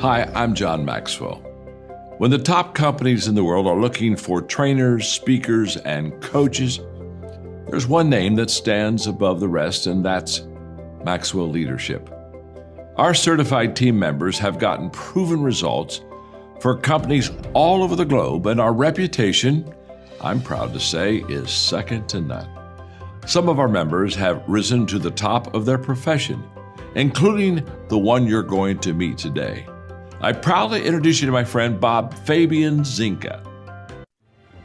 Hi, I'm John Maxwell. When the top companies in the world are looking for trainers, speakers, and coaches, there's one name that stands above the rest, and that's Maxwell Leadership. Our certified team members have gotten proven results for companies all over the globe, and our reputation, I'm proud to say, is second to none. Some of our members have risen to the top of their profession, including the one you're going to meet today. I proudly introduce you to my friend Bob Fabian Zinka.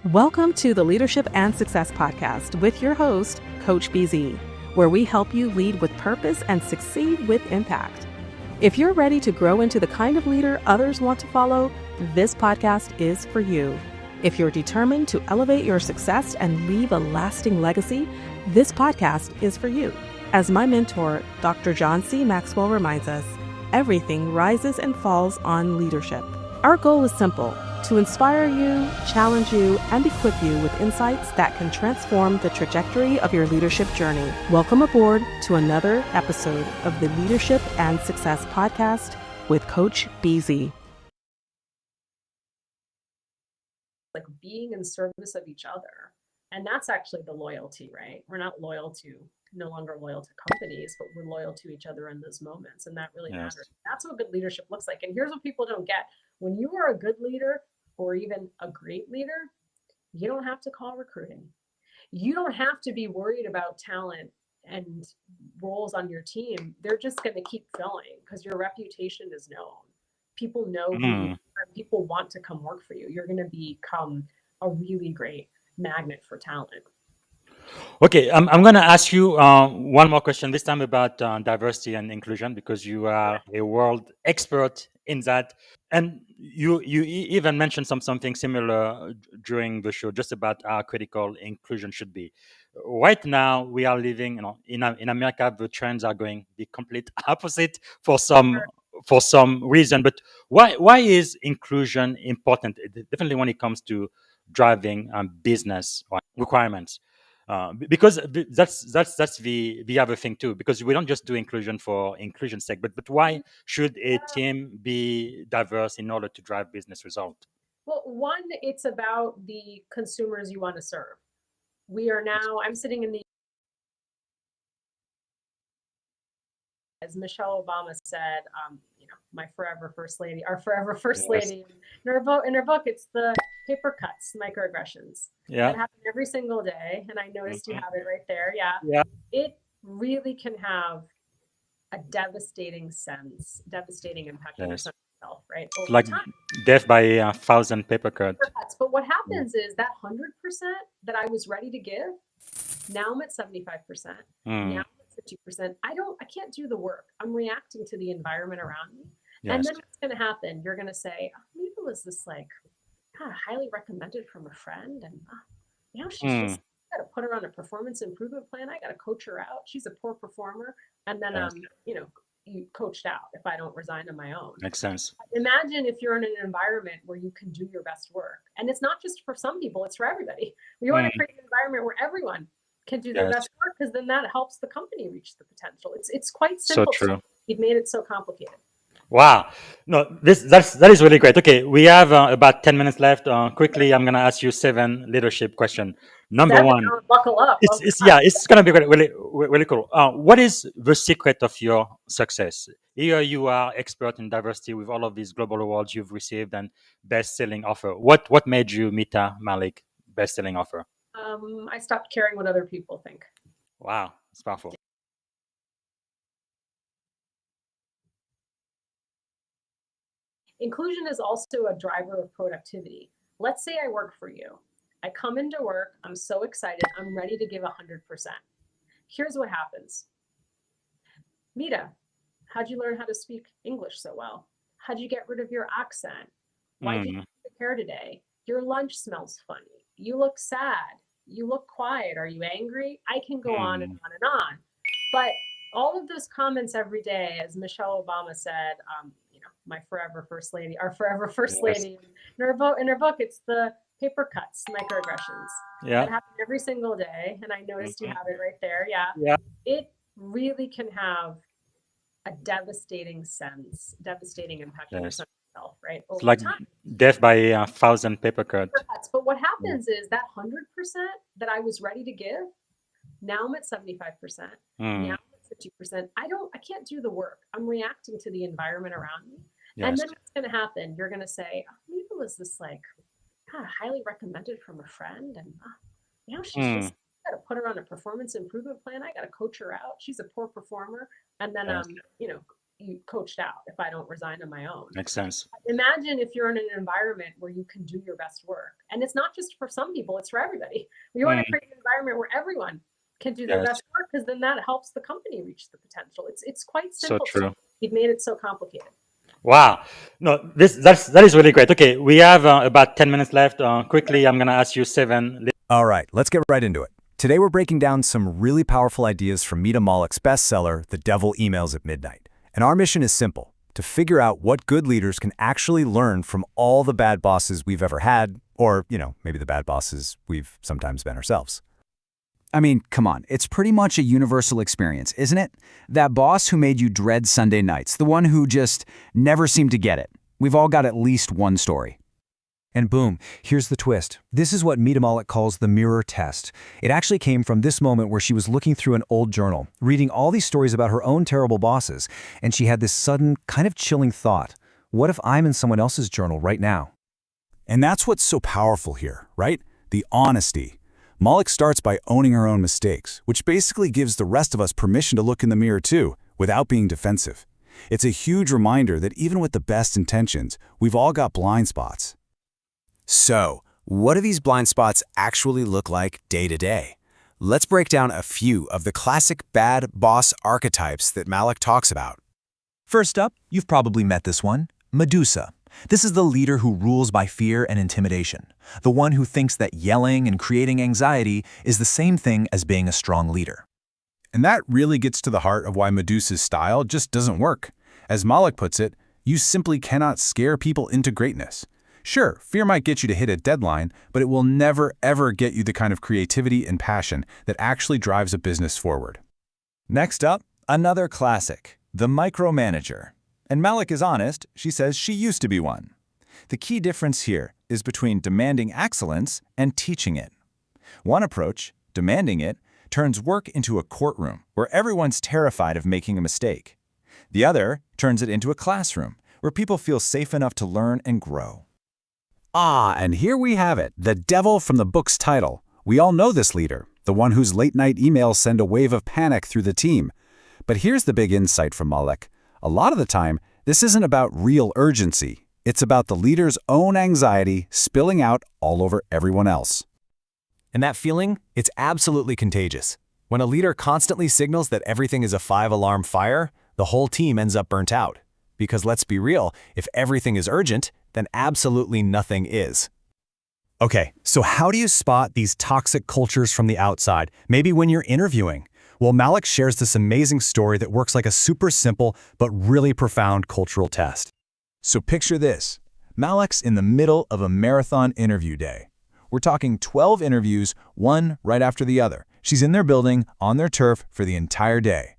Welcome to the Leadership and Success Podcast with your host, Coach BZ, where we help you lead with purpose and succeed with impact. If you're ready to grow into the kind of leader others want to follow, this podcast is for you. If you're determined to elevate your success and leave a lasting legacy, this podcast is for you. As my mentor, Dr. John C. Maxwell reminds us, everything rises and falls on leadership. Our goal is simple: to inspire you, challenge you, and equip you with insights that can transform the trajectory of your leadership journey. Welcome aboard to another episode of the Leadership and Success Podcast with Coach BZ. Like being in service of each other. And that's actually the loyalty, right? We're not no longer loyal to companies, but we're loyal to each other in those moments. And that really matters. That's what good leadership looks like. And here's what people don't get. When you are a good leader or even a great leader, you don't have to call recruiting. You don't have to be worried about talent and roles on your team. They're just going to keep filling because your reputation is known. People know who you are. People want to come work for you. You're going to become a really great magnet for talent. Okay, I'm going to ask you one more question, this time about diversity and inclusion, because you are a world expert in that. And you even mentioned something similar during the show, just about how critical inclusion should be. Right now, we are living, in America, the trends are going the complete opposite for some reason. But why is inclusion important? Definitely when it comes to driving business requirements. Because that's the other thing too. Because we don't just do inclusion for inclusion's sake, but why should a team be diverse in order to drive business result? Well, one, it's about the consumers you want to serve. I'm sitting in the, as Michelle Obama said, my forever first lady, our forever first lady. In her book, it's the paper cuts, microaggressions. That happen every single day. And I noticed you have it right there. Yeah. It really can have a devastating impact on yourself, right? Over Like time. death by 1,000 paper cuts. But what happens is that 100% that I was ready to give, now I'm at 75%. Now I'm at 50%. I can't do the work. I'm reacting to the environment around me. Yes. And then what's going to happen? You're going to say, maybe it was this highly recommended from a friend. And she's just got to put her on a performance improvement plan. I got to coach her out. She's a poor performer. And then, you coached out if I don't resign on my own. Makes sense. Imagine if you're in an environment where you can do your best work. And it's not just for some people, it's for everybody. We want to create an environment where everyone can do their best work, because then that helps the company reach the potential. It's quite simple. So true. You've made it so complicated. Wow. No, that is really great. Okay, we have about 10 minutes left. Quickly, I'm going to ask you 7 leadership questions. Number 1. Buckle up. It's going to be really, really cool. What is the secret of your success? Here you are expert in diversity with all of these global awards you've received and best-selling offer. What made you Mita Mallick best-selling offer? I stopped caring what other people think. Wow, it's powerful. Inclusion is also a driver of productivity. Let's say I work for you. I come into work, I'm so excited, I'm ready to give 100%. Here's what happens. Mita, how'd you learn how to speak English so well? How'd you get rid of your accent? Why did you do your hair today? Your lunch smells funny. You look sad. You look quiet. Are you angry? I can go on and on and on. But all of those comments every day, as Michelle Obama said, my forever first lady, our forever first lady. In her book, it's the paper cuts, microaggressions. That happen every single day. And I noticed you have it right there. Yeah. It really can have a devastating impact on Yes. yourself, right? It's Over like time. death by a thousand paper cut. But what happens is that 100% that I was ready to give, now I'm at 75%. Now I'm at 50%. I can't do the work. I'm reacting to the environment around me. And Yes. then what's going to happen? You're going to say, oh, maybe it was this like kind of highly recommended from a friend. And she's just got to put her on a performance improvement plan. I got to coach her out. She's a poor performer. And then, Yes. you coached out if I don't resign on my own. Makes sense. Imagine if you're in an environment where you can do your best work. And it's not just for some people, it's for everybody. We want to create an environment where everyone can do their Yes. best work, because then that helps the company reach the potential. It's quite So simple. true. You've made it so complicated. Wow. No, that is really great. Okay, we have about 10 minutes left. Quickly, I'm going to ask you 7. All right, let's get right into it. Today we're breaking down some really powerful ideas from Mita Mallick's bestseller, The Devil Emails at Midnight. And our mission is simple: to figure out what good leaders can actually learn from all the bad bosses we've ever had, or, maybe the bad bosses we've sometimes been ourselves. I mean, come on, it's pretty much a universal experience, isn't it? That boss who made you dread Sunday nights, the one who just never seemed to get it. We've all got at least one story. And boom, here's the twist. This is what Mita Mallick calls the mirror test. It actually came from this moment where she was looking through an old journal, reading all these stories about her own terrible bosses, and she had this sudden, kind of chilling thought. What if I'm in someone else's journal right now? And that's what's so powerful here, right? The honesty. Mallick starts by owning her own mistakes, which basically gives the rest of us permission to look in the mirror too, without being defensive. It's a huge reminder that even with the best intentions, we've all got blind spots. So, what do these blind spots actually look like day to day? Let's break down a few of the classic bad boss archetypes that Mallick talks about. First up, you've probably met this one, Medusa. This is the leader who rules by fear and intimidation, the one who thinks that yelling and creating anxiety is the same thing as being a strong leader. And that really gets to the heart of why Medusa's style just doesn't work. As Mallick puts it, you simply cannot scare people into greatness. Sure, fear might get you to hit a deadline, but it will never, ever get you the kind of creativity and passion that actually drives a business forward. Next up, another classic, the micromanager. And Mallick is honest, she says she used to be one. The key difference here is between demanding excellence and teaching it. One approach, demanding it, turns work into a courtroom where everyone's terrified of making a mistake. The other turns it into a classroom where people feel safe enough to learn and grow. Ah, and here we have it, the devil from the book's title. We all know this leader, the one whose late-night emails send a wave of panic through the team. But here's the big insight from Mallick. A lot of the time, this isn't about real urgency. It's about the leader's own anxiety spilling out all over everyone else. And that feeling, it's absolutely contagious. When a leader constantly signals that everything is a 5-alarm fire, the whole team ends up burnt out. Because let's be real, if everything is urgent, then absolutely nothing is. Okay, so how do you spot these toxic cultures from the outside, maybe when you're interviewing? Well, Mallick shares this amazing story that works like a super simple but really profound cultural test. So picture this. Mallick's in the middle of a marathon interview day. We're talking 12 interviews, one right after the other. She's in their building, on their turf, for the entire day.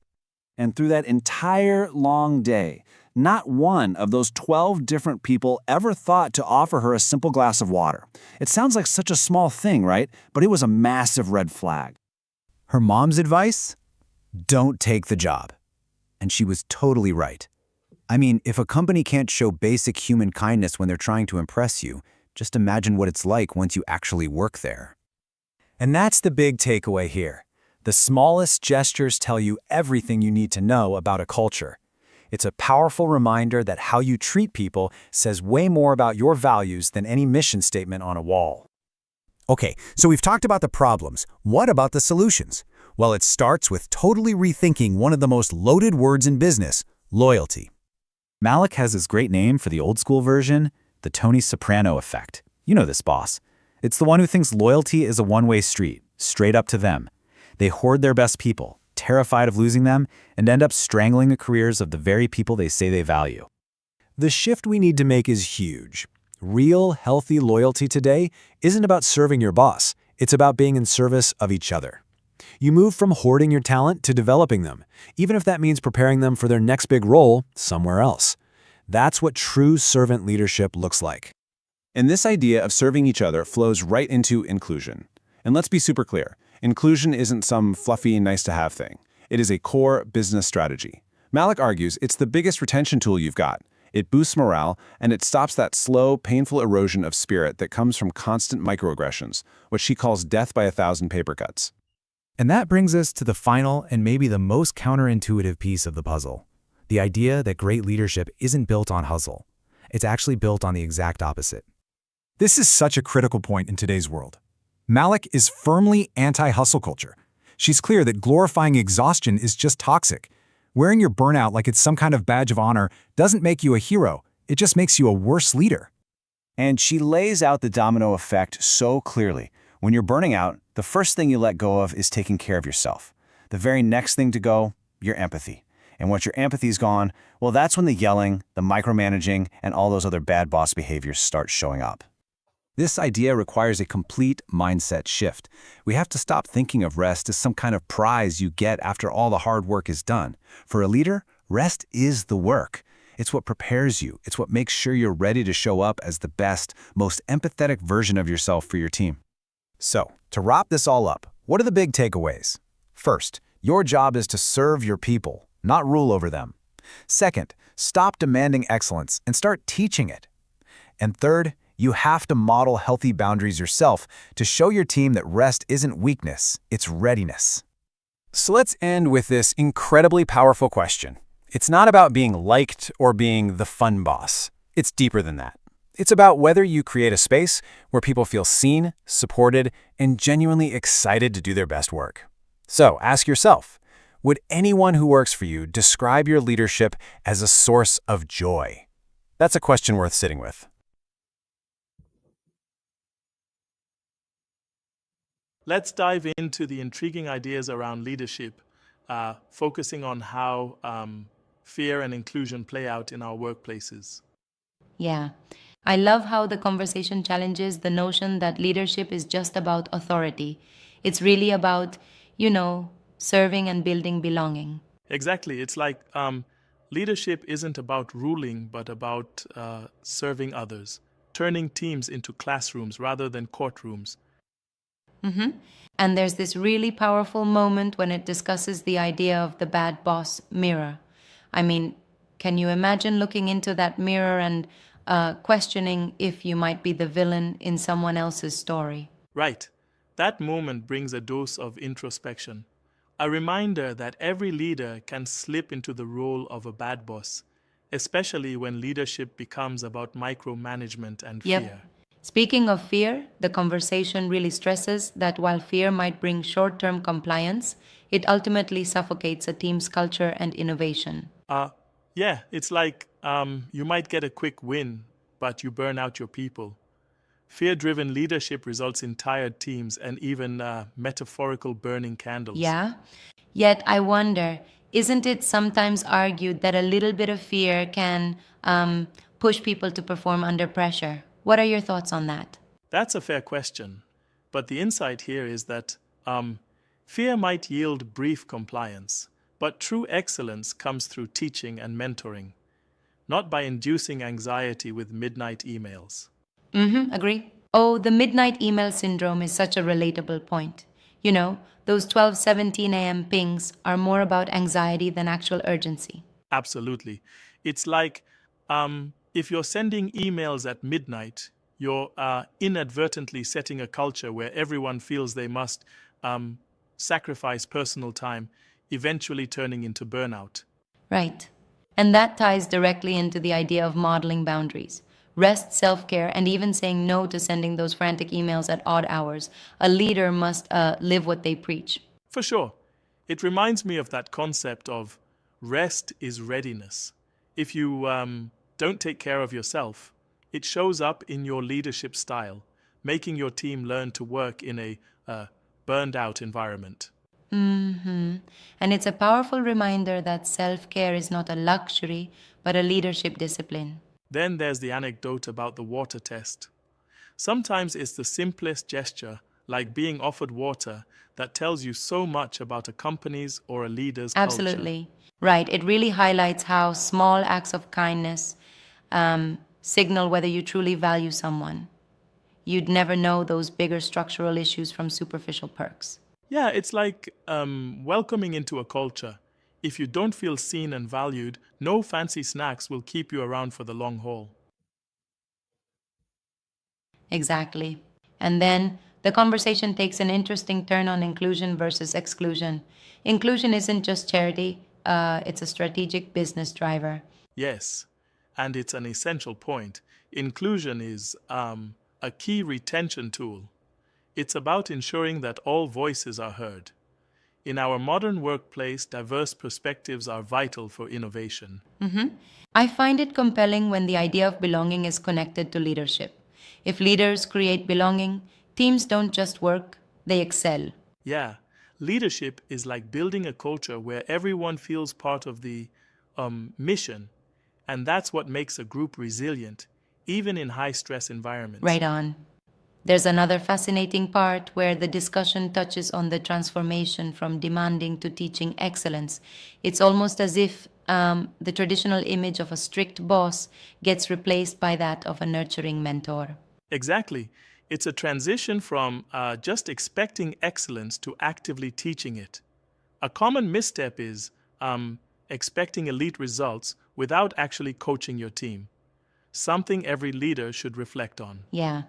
And through that entire long day, not one of those 12 different people ever thought to offer her a simple glass of water. It sounds like such a small thing, right? But it was a massive red flag. Her mom's advice? Don't take the job. And she was totally right. I mean, if a company can't show basic human kindness when they're trying to impress you, just imagine what it's like once you actually work there. And that's the big takeaway here. The smallest gestures tell you everything you need to know about a culture. It's a powerful reminder that how you treat people says way more about your values than any mission statement on a wall. Okay, so we've talked about the problems. What about the solutions? Well, it starts with totally rethinking one of the most loaded words in business, loyalty. Mallick has this great name for the old school version, the Tony Soprano effect. You know this boss. It's the one who thinks loyalty is a one-way street, straight up to them. They hoard their best people, terrified of losing them, and end up strangling the careers of the very people they say they value. The shift we need to make is huge. Real, healthy loyalty today isn't about serving your boss. It's about being in service of each other. You move from hoarding your talent to developing them, even if that means preparing them for their next big role somewhere else. That's what true servant leadership looks like. And this idea of serving each other flows right into inclusion. And let's be super clear, inclusion isn't some fluffy, nice-to-have thing. It is a core business strategy. Mallick argues it's the biggest retention tool you've got. It boosts morale, and it stops that slow, painful erosion of spirit that comes from constant microaggressions, what she calls death by 1,000 paper cuts. And that brings us to the final and maybe the most counterintuitive piece of the puzzle. The idea that great leadership isn't built on hustle. It's actually built on the exact opposite. This is such a critical point in today's world. Mallick is firmly anti-hustle culture. She's clear that glorifying exhaustion is just toxic. Wearing your burnout like it's some kind of badge of honor doesn't make you a hero. It just makes you a worse leader. And she lays out the domino effect so clearly. When you're burning out, the first thing you let go of is taking care of yourself. The very next thing to go, your empathy. And once your empathy's gone, well, that's when the yelling, the micromanaging, and all those other bad boss behaviors start showing up. This idea requires a complete mindset shift. We have to stop thinking of rest as some kind of prize you get after all the hard work is done. For a leader, rest is the work. It's what prepares you. It's what makes sure you're ready to show up as the best, most empathetic version of yourself for your team. So, to wrap this all up, what are the big takeaways? First, your job is to serve your people, not rule over them. Second, stop demanding excellence and start teaching it. And third, you have to model healthy boundaries yourself to show your team that rest isn't weakness, it's readiness. So let's end with this incredibly powerful question. It's not about being liked or being the fun boss. It's deeper than that. It's about whether you create a space where people feel seen, supported, and genuinely excited to do their best work. So ask yourself, would anyone who works for you describe your leadership as a source of joy? That's a question worth sitting with. Let's dive into the intriguing ideas around leadership, focusing on how fear and inclusion play out in our workplaces. Yeah. I love how the conversation challenges the notion that leadership is just about authority. It's really about, serving and building belonging. Exactly. It's like leadership isn't about ruling, but about serving others, turning teams into classrooms rather than courtrooms. And there's this really powerful moment when it discusses the idea of the bad boss mirror. I mean, can you imagine looking into that mirror and questioning if you might be the villain in someone else's story? Right. That moment brings a dose of introspection, a reminder that every leader can slip into the role of a bad boss, especially when leadership becomes about micromanagement and fear. Speaking of fear, the conversation really stresses that while fear might bring short-term compliance, it ultimately suffocates a team's culture and innovation. Yeah, it's like you might get a quick win, but you burn out your people. Fear-driven leadership results in tired teams and even metaphorical burning candles. Yeah? Yet I wonder, isn't it sometimes argued that a little bit of fear can push people to perform under pressure? What are your thoughts on that? That's a fair question. But the insight here is that fear might yield brief compliance, but true excellence comes through teaching and mentoring, not by inducing anxiety with midnight emails. Agree. Oh, the midnight email syndrome is such a relatable point. Those 12:17 a.m. pings are more about anxiety than actual urgency. Absolutely. It's like if you're sending emails at midnight, you're inadvertently setting a culture where everyone feels they must sacrifice personal time, eventually turning into burnout. Right. And that ties directly into the idea of modeling boundaries. Rest, self-care, and even saying no to sending those frantic emails at odd hours. A leader must live what they preach. For sure. It reminds me of that concept of rest is readiness. If you don't take care of yourself, it shows up in your leadership style, making your team learn to work in a burned-out environment. And it's a powerful reminder that self-care is not a luxury, but a leadership discipline. Then there's the anecdote about the water test. Sometimes it's the simplest gesture, like being offered water, that tells you so much about a company's or a leader's culture. Absolutely. Right. It really highlights how small acts of kindness signal whether you truly value someone. You'd never know those bigger structural issues from superficial perks. Yeah, it's like welcoming into a culture. If you don't feel seen and valued, no fancy snacks will keep you around for the long haul. Exactly. And then the conversation takes an interesting turn on inclusion versus exclusion. Inclusion isn't just charity, it's a strategic business driver. Yes, and it's an essential point. Inclusion is a key retention tool. It's about ensuring that all voices are heard. In our modern workplace, diverse perspectives are vital for innovation. I find it compelling when the idea of belonging is connected to leadership. If leaders create belonging, teams don't just work, they excel. Yeah, leadership is like building a culture where everyone feels part of the mission, and that's what makes a group resilient, even in high stress environments. Right on. There's another fascinating part where the discussion touches on the transformation from demanding to teaching excellence. It's almost as if the traditional image of a strict boss gets replaced by that of a nurturing mentor. Exactly. It's a transition from just expecting excellence to actively teaching it. A common misstep is expecting elite results without actually coaching your team. Something every leader should reflect on. Yeah.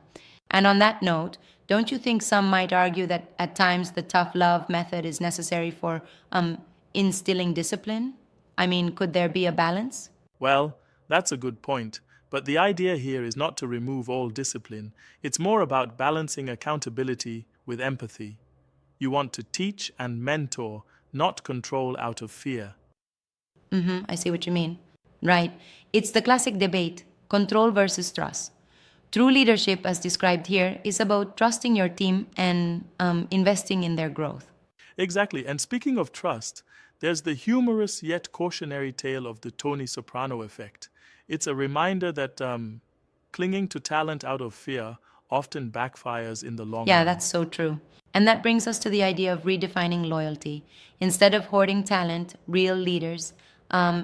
And on that note, don't you think some might argue that at times the tough love method is necessary for instilling discipline? I mean, could there be a balance? Well, that's a good point. But the idea here is not to remove all discipline. It's more about balancing accountability with empathy. You want to teach and mentor, not control out of fear. I see what you mean. Right. It's the classic debate, control versus trust. True leadership, as described here, is about trusting your team and investing in their growth. Exactly. And speaking of trust, there's the humorous yet cautionary tale of the Tony Soprano effect. It's a reminder that clinging to talent out of fear often backfires in the long Yeah, run. that's so true. And that brings us to the idea of redefining loyalty. Instead of hoarding talent, real leaders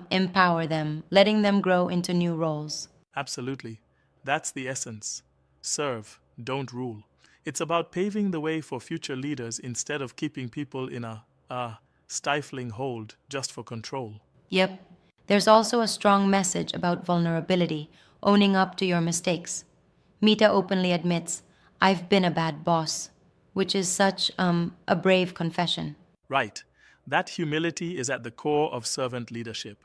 empower them, letting them grow into new roles. Absolutely. That's the essence. Serve, don't rule. It's about paving the way for future leaders instead of keeping people in a stifling hold just for control. Yep. There's also a strong message about vulnerability, owning up to your mistakes. Mita openly admits, I've been a bad boss, which is such a brave confession. Right. That humility is at the core of servant leadership.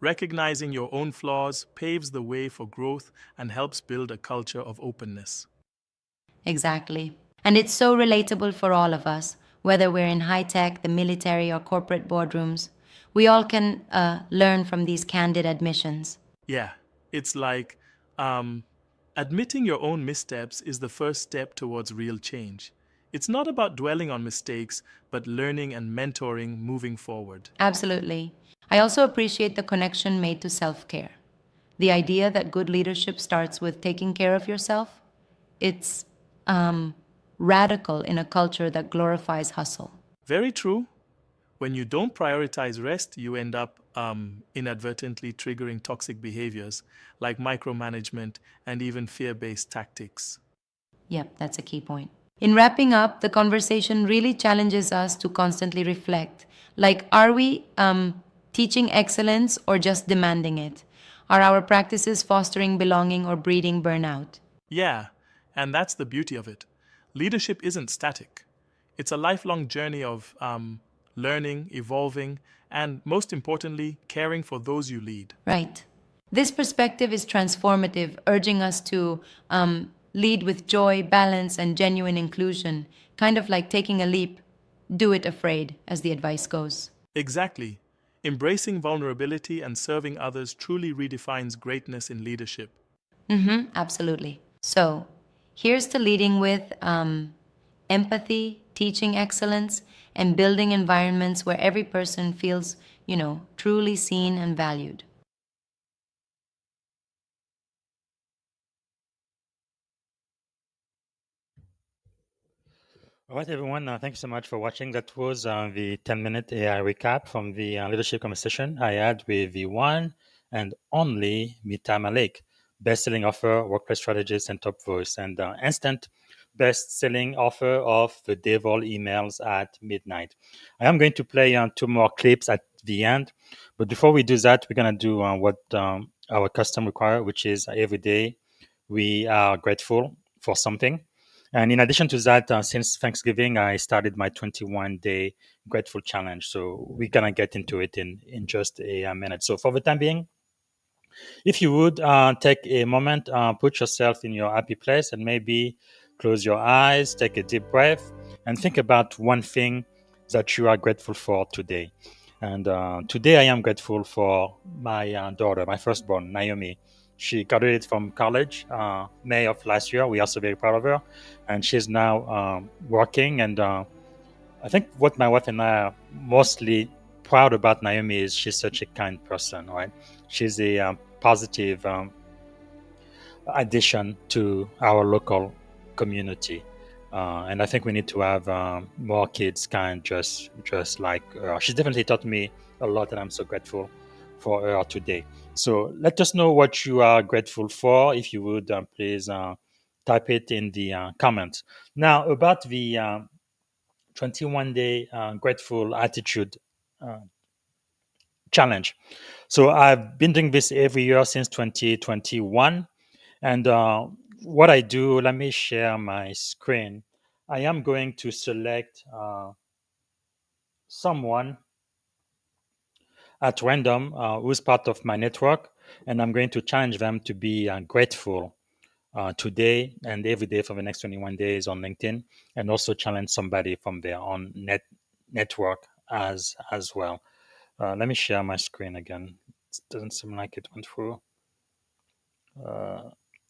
Recognizing your own flaws paves the way for growth and helps build a culture of openness. Exactly. And it's so relatable for all of us, whether we're in high tech, the military, or corporate boardrooms. We all can learn from these candid admissions. Yeah, it's like admitting your own missteps is the first step towards real change. It's not about dwelling on mistakes, but learning and mentoring moving forward. Absolutely. I also appreciate the connection made to self care. The idea that good leadership starts with taking care of yourself, it's radical in a culture that glorifies hustle. Very true. When you don't prioritize rest, you end up inadvertently triggering toxic behaviors like micromanagement and even fear based tactics. Yep, that's a key point. In wrapping up, the conversation really challenges us to constantly reflect. Like, are we teaching excellence or just demanding it? Are our practices fostering belonging or breeding burnout? Yeah, and that's the beauty of it. Leadership isn't static, it's a lifelong journey of learning, evolving, and most importantly, caring for those you lead. Right. This perspective is transformative, urging us to lead with joy, balance, and genuine inclusion, kind of like taking a leap, do it afraid, as the advice goes. Exactly. Embracing vulnerability and serving others truly redefines greatness in leadership. Absolutely. So, here's to leading with empathy, teaching excellence, and building environments where every person feels, truly seen and valued. All right, everyone. Thank you so much for watching. That was the 10-minute AI recap from the leadership conversation I had with the one and only Mita Mallick, best-selling author, workplace strategist, and top voice, and instant best-selling author of The Devil Emails at Midnight. I am going to play two more clips at the end, but before we do that, we're going to do what our custom require, which is every day we are grateful for something. And in addition to that, since Thanksgiving, I started my 21-day grateful challenge. So we're gonna get into it in just a minute. So for the time being, if you would take a moment, put yourself in your happy place, and maybe close your eyes, take a deep breath, and think about one thing that you are grateful for today. And today, I am grateful for my daughter, my firstborn, Naomi. She graduated from college May of last year. We are so very proud of her, and she's now working. And I think what my wife and I are mostly proud about Naomi is she's such a kind person, right? She's a positive addition to our local community, and I think we need to have more kids kind just like her. She's definitely taught me a lot, and I'm so grateful for her today. So let us know what you are grateful for. If you would please type it in the comments. Now about the 21-day grateful attitude uh, challenge. So I've been doing this every year since 2021. And what I do, let me share my screen. I am going to select someone at random who's part of my network, and I'm going to challenge them to be grateful today and every day for the next 21 days on LinkedIn, and also challenge somebody from their own network as well. Let me share my screen again. It doesn't seem like it went through.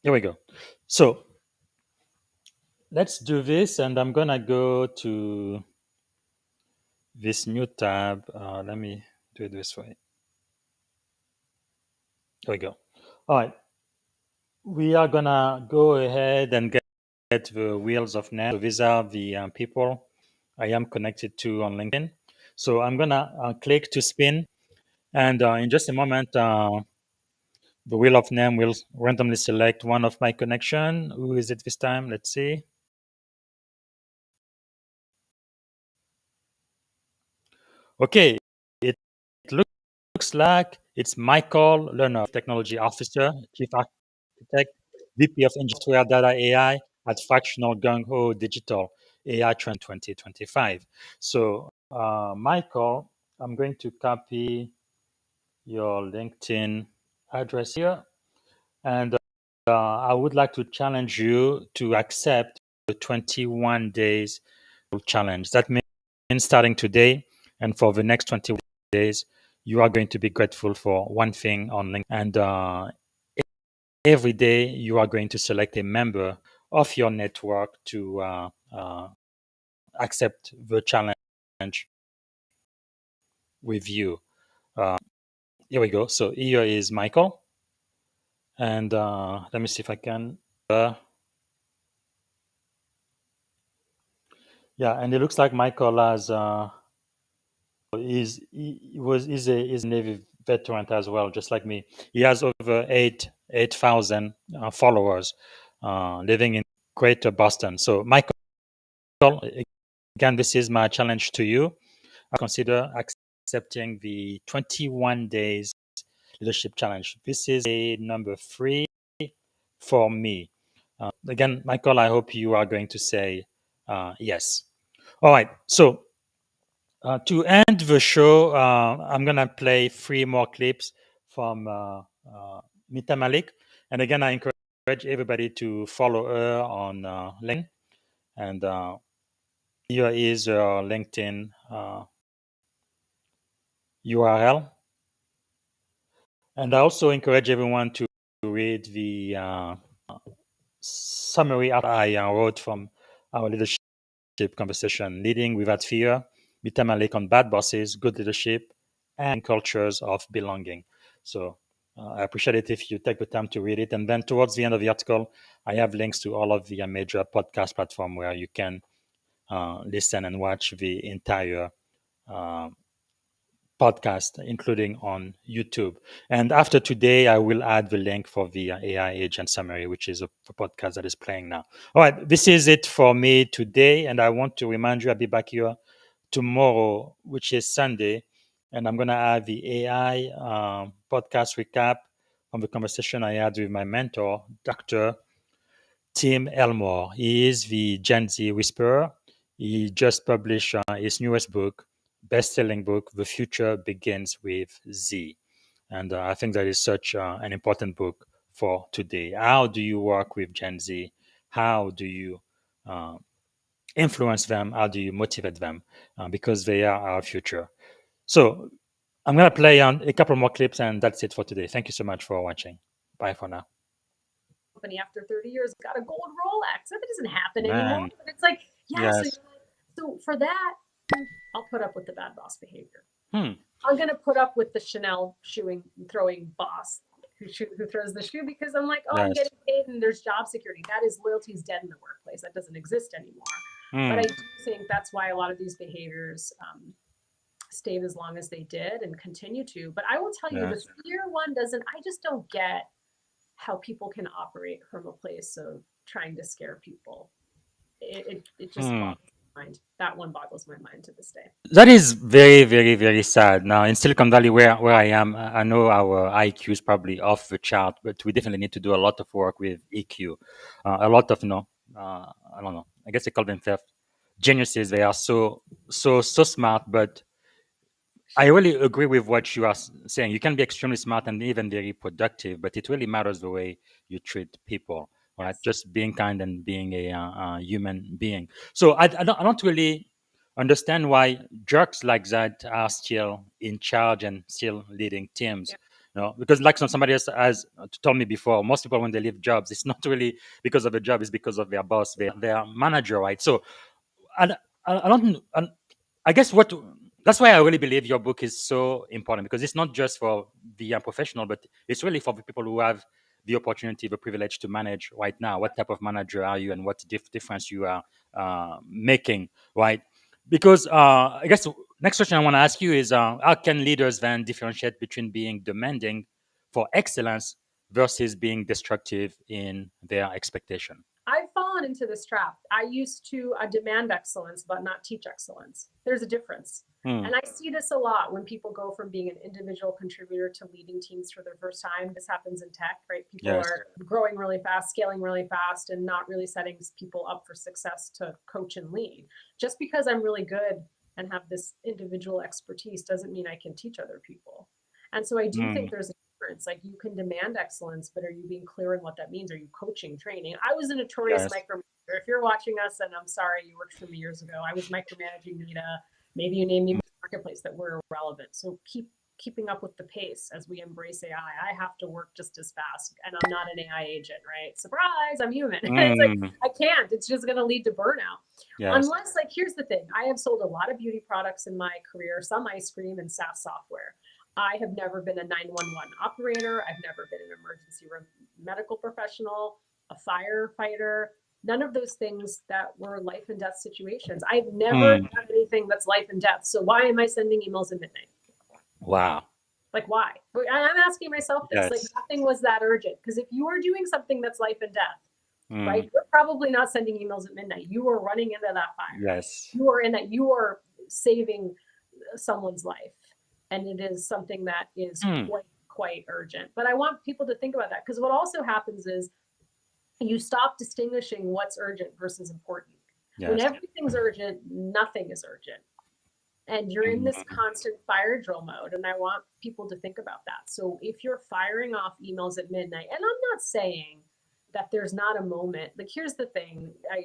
Here we go. So let's do this, and I'm gonna go to this new tab. Let me do it this way. Here we go. All right, we are gonna go ahead and get the wheels of name. So these are the people I am connected to on LinkedIn. So I'm gonna click to spin, and in just a moment, the wheel of name will randomly select one of my connection. Who is it this time? Let's see. Okay, it looks like it's Michael Lerner, Technology Officer, Chief Architect, VP of Engineering Software Data AI at Fractional Gung Ho Digital AI Trend 2025. So, Michael, I'm going to copy your LinkedIn address here, and I would like to challenge you to accept the 21 days challenge. That means starting today and for the next 21 days, you are going to be grateful for one thing on LinkedIn. And every day, you are going to select a member of your network to accept the challenge with you. Here we go. So here is Michael. And let me see if I can. Yeah, and it looks like Michael has is a Navy veteran as well, just like me. He has over 8,000 followers living in Greater Boston. So, Michael, again, this is my challenge to you. I consider accepting the 21 days leadership challenge. This is a number 3 for me. Again, Michael, I hope you are going to say yes. All right. So to end the show, I'm going to play 3 more clips from Mita Mallick. And again, I encourage everybody to follow her on LinkedIn. And here is her LinkedIn URL. And I also encourage everyone to read the summary I wrote from our leadership conversation, Leading Without Fear, Mita Mallick on Bad Bosses, Good Leadership, and Cultures of Belonging. So I appreciate it if you take the time to read it. And then towards the end of the article, I have links to all of the major podcast platforms where you can listen and watch the entire podcast, including on YouTube. And after today, I will add the link for the AI agent summary, which is a podcast that is playing now. All right, this is it for me today. And I want to remind you, I'll be back here tomorrow, which is Sunday. And I'm going to have the AI podcast recap from the conversation I had with my mentor, Dr. Tim Elmore. He is the Gen Z whisperer. He just published his newest book, best-selling book, The Future Begins with Z. And I think that is such an important book for today. How do you work with Gen Z? How do you uh, influence them? How do you motivate them? Because they are our future. So I'm going to play on a couple more clips, and that's it for today. Thank you so much for watching. Bye for now. Company after 30 years got a gold Rolex. That doesn't happen anymore. Man. But it's like, yeah, Yes. so for that, I'll put up with the bad boss behavior. Hmm. I'm going to put up with the Chanel throwing boss who throws the shoe because I'm like, I'm Yes. getting paid and there's job security. That is, loyalty is dead in the workplace. That doesn't exist anymore. But I do think that's why a lot of these behaviors stayed as long as they did and continue to. But I will tell you, Yes. the fear one doesn't. I just don't get how people can operate from a place of trying to scare people. It just boggles my mind. That one boggles my mind to this day. That is very, very, very sad. Now in Silicon Valley, where I am, I know our IQ is probably off the chart, but we definitely need to do a lot of work with EQ. A lot of I don't know. I guess they call themselves geniuses. They are so smart, but I really agree with what you are saying. You can be extremely smart and even very productive, but it really matters the way you treat people, right? Yes. Just being kind and being a human being. So I don't really understand why jerks like that are still in charge and still leading teams. Yeah. Because like somebody else has told me before, most people when they leave jobs, it's not really because of the job, it's because of their boss, their manager, right? So I, I don't. I guess what that's why I really believe your book is so important because it's not just for the professional, but it's really for the people who have the opportunity, the privilege to manage right now. What type of manager are you, and what difference you are making, right? Because I guess next question I want to ask you is how can leaders then differentiate between being demanding for excellence versus being destructive in their expectation? I've fallen into this trap. I used to demand excellence, but not teach excellence. There's a difference. And I see this a lot when people go from being an individual contributor to leading teams for their first time. This happens in tech, right? People Yes. are growing really fast, scaling really fast, and not really setting people up for success to coach and lead. Just because I'm really good and have this individual expertise doesn't mean I can teach other people. And so I do think there's a difference. Like, you can demand excellence, but are you being clear in what that means? Are you coaching, training? I was a notorious Yes. micromanager. If you're watching us, and I'm sorry you worked for me years ago, I was micromanaging Mita. Maybe you named me in the marketplace that were irrelevant. So keeping up with the pace as we embrace AI. I have to work just as fast, and I'm not an AI agent, right? Surprise, I'm human. It's like, I can't. It's just going to lead to burnout. Yes. Unless, like, here's the thing. I have sold a lot of beauty products in my career, some ice cream and SaaS software. I have never been a 911 operator. I've never been an emergency room medical professional, a firefighter, none of those things that were life and death situations. I've never done anything that's life and death. So why am I sending emails at midnight? Wow. Like, why? I'm asking myself this. Yes. Like, nothing was that urgent. Because if you are doing something that's life and death, right, Mm. you're probably not sending emails at midnight. You are running into that fire. Yes. You are in that. You are saving someone's life. And it is something that is quite urgent. But I want people to think about that, because what also happens is you stop distinguishing what's urgent versus important. Yes. When everything's urgent, nothing is urgent. And you're in this constant fire drill mode. And I want people to think about that. So if you're firing off emails at midnight, and I'm not saying that there's not a moment. Like, here's the thing. I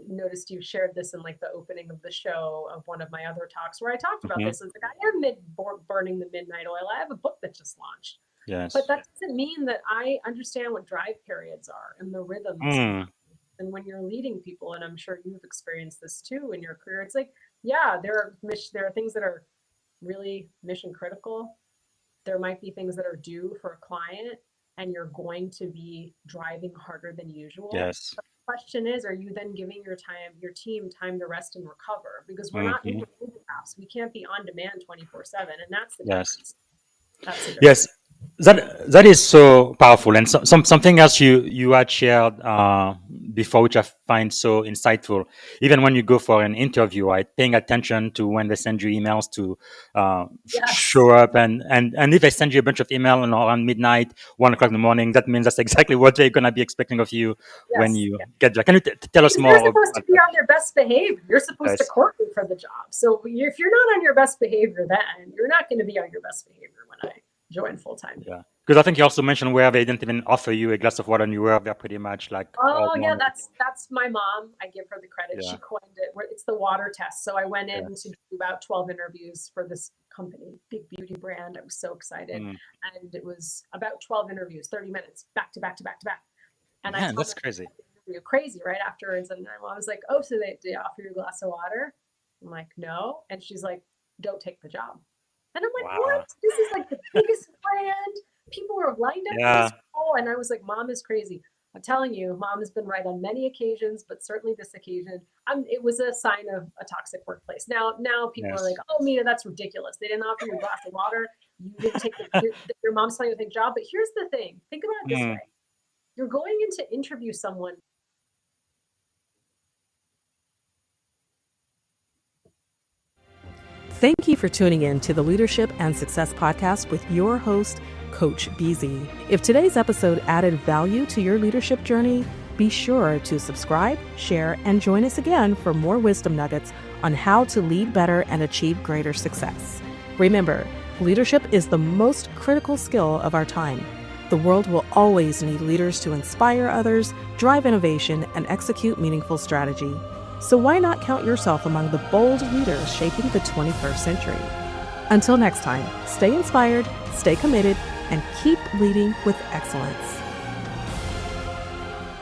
noticed you shared this in like the opening of the show of one of my other talks where I talked about this. It's like, I am burning the midnight oil. I have a book that just launched. Yes. But that doesn't mean that I understand what drive periods are and the rhythms. And when you're leading people, and I'm sure you've experienced this too in your career, it's like, yeah, there are things that are really mission critical. There might be things that are due for a client, and you're going to be driving harder than usual. Yes. question is, are you then giving your team time to rest and recover? Because we're not Mhm. apps. We can't be on demand 24/7, and that's the Yes. difference. That's the Yes, difference. that is so powerful, and something else you had shared before, which I find so insightful. Even when you go for an interview, right, paying attention to when they send you emails to Yes. show up, and if they send you a bunch of email around midnight, 1 o'clock in the morning, that means that's exactly what they're gonna be expecting of you when Yes. you get there. Can you tell us Because you're more supposed to about be that? on your best behavior. You're supposed to Yes. court me for the job. So if you're not on your best behavior, then you're not going to be on your best behavior when I join full time. Yeah, because I think you also mentioned where they didn't even offer you a glass of water, and you were there pretty much like all Oh yeah, morning. that's my mom. I give her the credit. She Yeah, coined it. It's the water test. So I went yeah. in to do about 12 interviews for this company, big beauty brand. I was so excited, Mm. and it was about 12 interviews, 30 minutes, back to back to back to back. And I Man, tell that's them crazy. you're crazy right afterwards. And my mom was like, "Oh, so they offer you a glass of water?" I'm like, "No," and she's like, "Don't take the job." And I'm like, Wow. "What? This is like the biggest brand. People are lined up for Yeah. this role." And I was like, "Mom is crazy." I'm telling you, Mom has been right on many occasions, but certainly this occasion, it was a sign of a toxic workplace. Now people are like, Yes. "Oh, Mita, that's ridiculous. They didn't offer you a glass of water. You didn't take your mom's telling you to take a job." But here's the thing: think about it this Mm. way. You're going in to interview someone. Thank you for tuning in to the Leadership and Success Podcast with your host, Coach BZ. If today's episode added value to your leadership journey, be sure to subscribe, share, and join us again for more wisdom nuggets on how to lead better and achieve greater success. Remember, leadership is the most critical skill of our time. The world will always need leaders to inspire others, drive innovation, and execute meaningful strategy. So why not count yourself among the bold leaders shaping the 21st century? Until next time, stay inspired, stay committed, and keep leading with excellence.